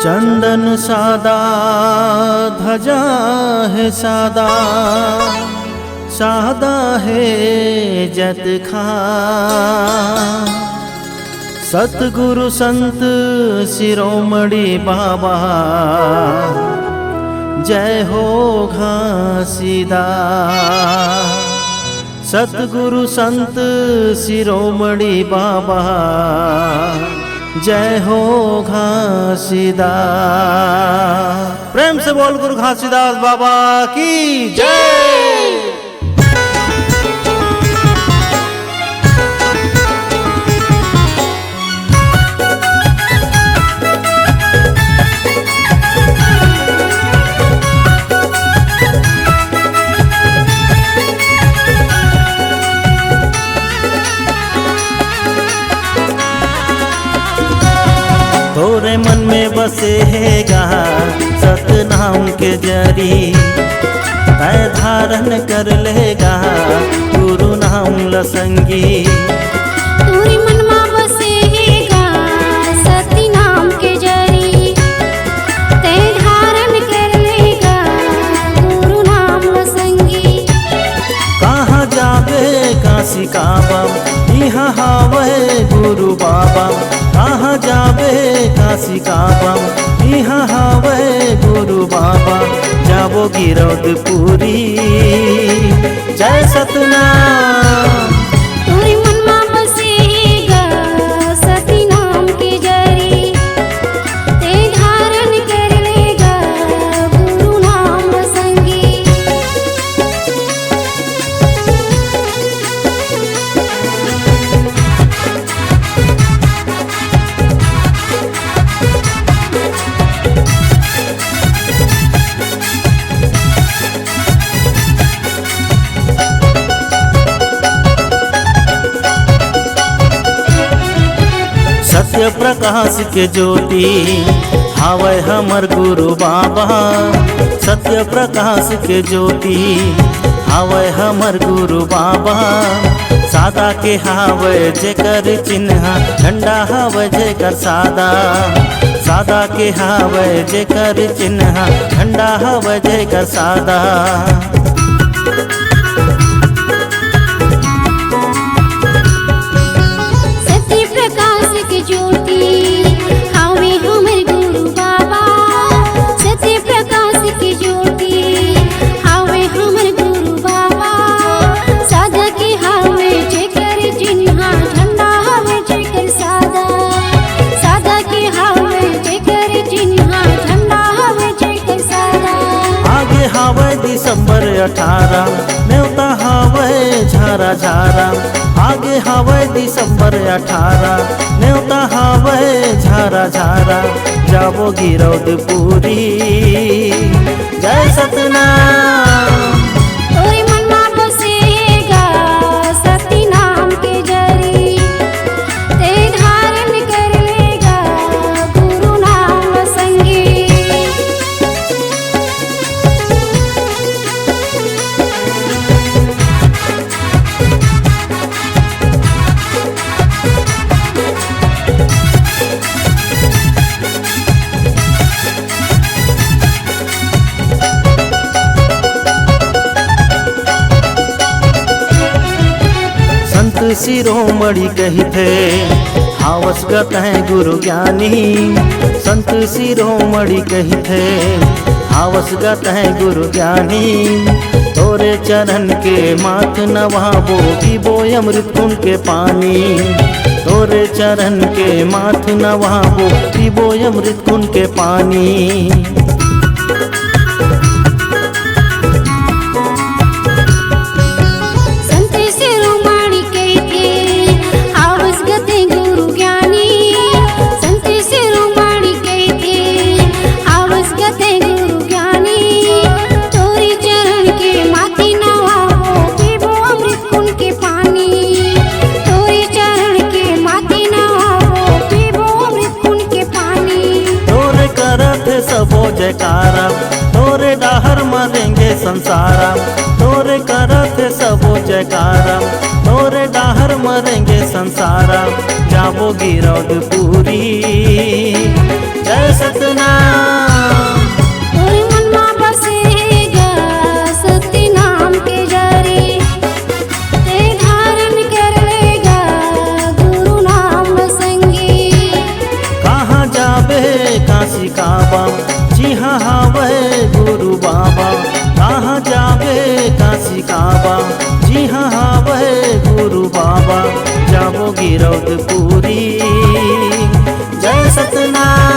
चंदन सादा ध्वजा है सादा, सादा है जत खां। सतगुरु संत शिरोमणि बाबा, जय हो घासीदास। सतगुरु संत शिरोमणि बाबा, जय हो घासीदास। प्रेम से बोल गुरु घासीदास बाबा की जय। तोरे मन में बसे हैगा सतनाम के जरी, तय धारण कर लेगा गुरु नाम लसंगी। तोरे मन में बसे हैगा सतनाम के जरी, तय धारण कर लेगा गुरु नाम लसंगी। कहाँ जावे काशी काबा, यहाँ हावे गुरु बाबा। कहाँ जावे काशी काबा, यहाँ हावे गुरु बाबा। जावो गिरौदपुरी, जय सतनाम। तोरे मन में बसे हैगा सतनाम के जरी, तय धारण कर लेगा गुरु नाम लसंगी। सत्य प्रकाश के ज्योति हावे हमर गुरु बाबा। सत्य प्रकाश के ज्योति हावे हमर गुरु बाबा। सादा के हावे जेकर चिन्ह, झंडा हावे जेकर सादा। सादा के हावे जेकर चिन्ह, झंडा हावे जेकर सादा। दिसंबर 18 न्योता हावे झारा झारा। आगे हावे दिसंबर 18 न्योता हावे झारा झारा। जावो गिरौदपुरी, जय सतनाम। तोरे मन में बसे हैगा सतनाम के जरी, तय धारण कर लेगा गुरु नाम लसंगी। संत शिरोमणि कहिथे हावसगत है गुरु ज्ञानी। संत शिरोमणि कहिथे हावसगत है गुरु ज्ञानी। तोरे चरण के माथ नवाबो, पीबो अमृत कुंड के पानी। तोरे चरण के माथ नवाबो, पीबो अमृत कुंड के पानी। सबो जयकारा, तोरे डाहर मरेंगे संसारा। तोरे करत सबो जयकारा, तोरे डाहर मरेंगे संसारा। जा जाबो गिरौदपुरी। जय सतनाम। तोरे मनमा बसेगा शक्ति नाम के जरी, ते धारण कर लेगा गुरु नाम संगी। कहाँ जाबे काशी काबा, जी हाँ हावे गुरु बाबा। कहाँ जाबे काशी काबा, जी हाँ हावे गुरु बाबा। जाबो गिरौदपुरी। जय सतनाम।